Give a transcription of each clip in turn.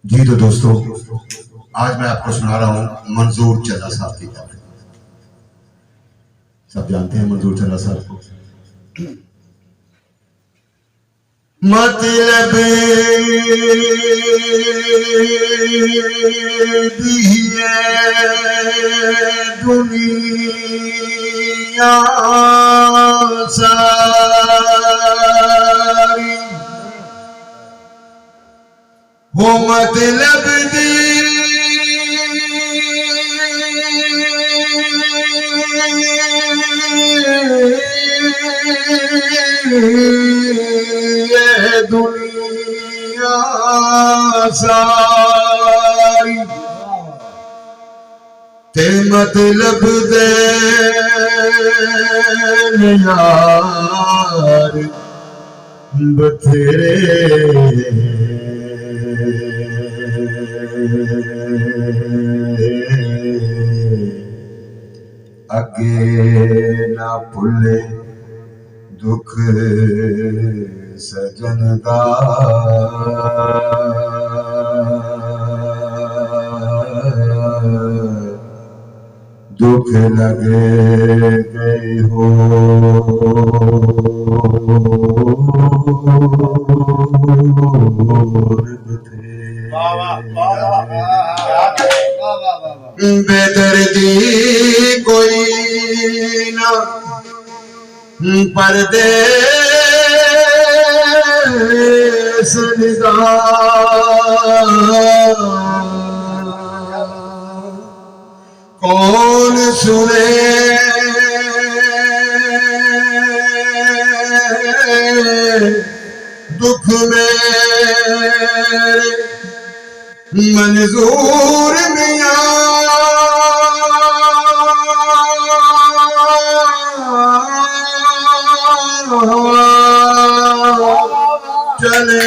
जी तो दोस्तों, आज मैं आपको सुना रहा हूं मंजूर चल्ला साहब की कविता। सब जानते हैं मंजूर चल्ला साहब को। मतलब दिए दुनिया सारी वो मतलब दी दुनिया सारी ते मतलब दे यार बथेरे अगे ना भुले दुख सजन दा दुख लगे गए हो बेदर्दी कोई ना परदेस कौन सुने दुख मेरे मंजूर मियां चले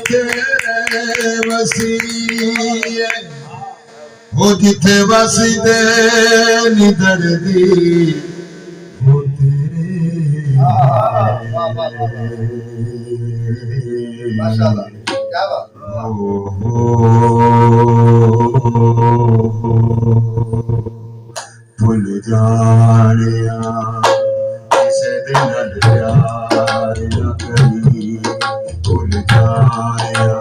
तेरे वसीए हो जिथे वसदे निदर दी हो तेरे माशाअल्लाह क्या बात भूल जानिया किसे दिन प्यार न करी भूल जानिया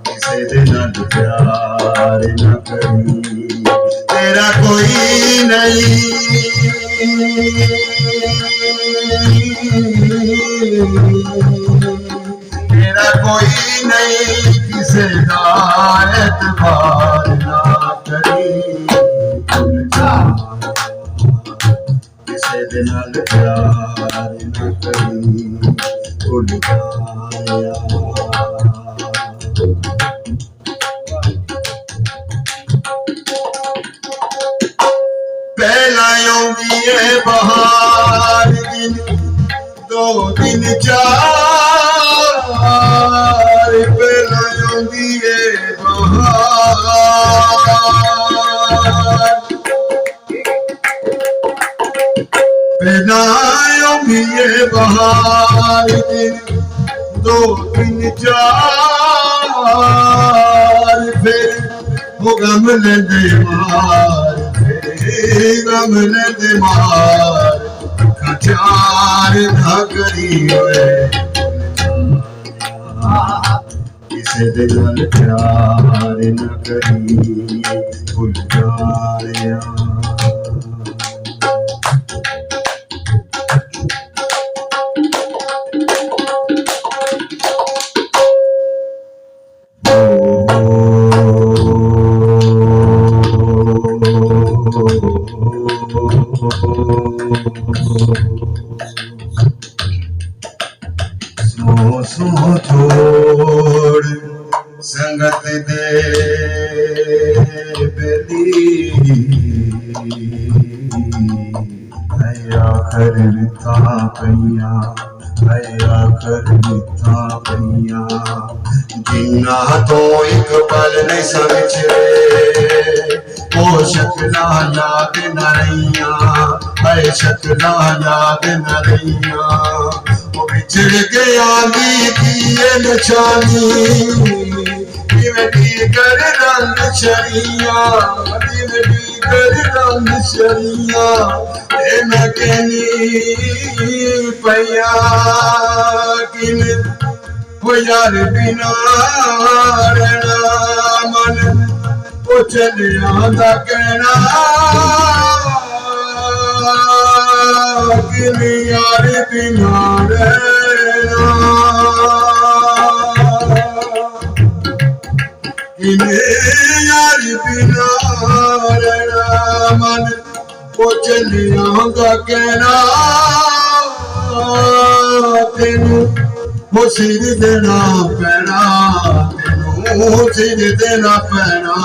किसे दिन प्यार न करी तेरा कोई नहीं तेरा कोई नहीं किसे का एतबार ना करी किसे दिन प्यार न करी भूल जाया पहला आऊंगी ये बहार दिन दो दिन चार पहला आऊंगी ये बहार पहला आऊंगी ये बहार दिन दो दिन चार फिर वो गम ले दे मार गम ले दे मार चार धकरी हुए किसे दिल प्यार न करी भूल जाया सो छोड़ संगत दे बेली आखर था पैया आखर था पैया जिन्ना तो एक पल नहीं समझे ओ शक्ला याद न रहिया शक्ला याद न रहिया बिछड़ के आंधी की ये निशानी कर रंग शरिया दिल दी कर रंग शरिया मैं कहनी पैया किन वो यार बिना रहना मन वो चलिया दा कहना किन यार बिना रहना यार बिना रहना मन वो चलिया दा कहना तेनू वो सिर देना पैना तेनू सिर देना पैना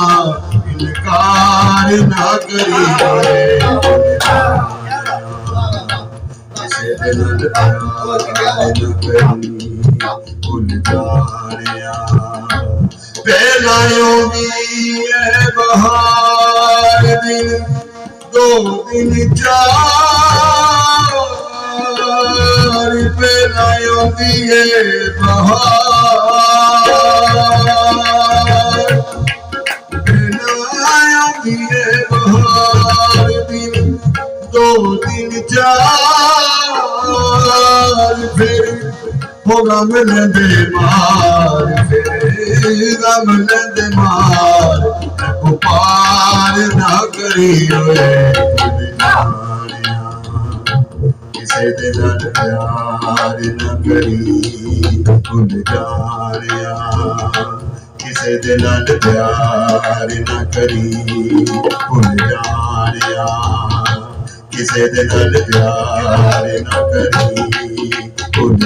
इनकार ना करी किसे दिल प्यार न करी भूल जानिया पहलायों भी है बहार दिन दो दिन चार पहलायों भी है बहार पहलायों भी है बहार दिन दो दिन चार फिर गम लंदे मार फिर गम लंदे मार को पार ना करी किसे दे नाल प्यार न करी भूल जानिया किसे दे नाल प्यार न करी भूल जानिया किसे दे नाल प्यार न करी भूल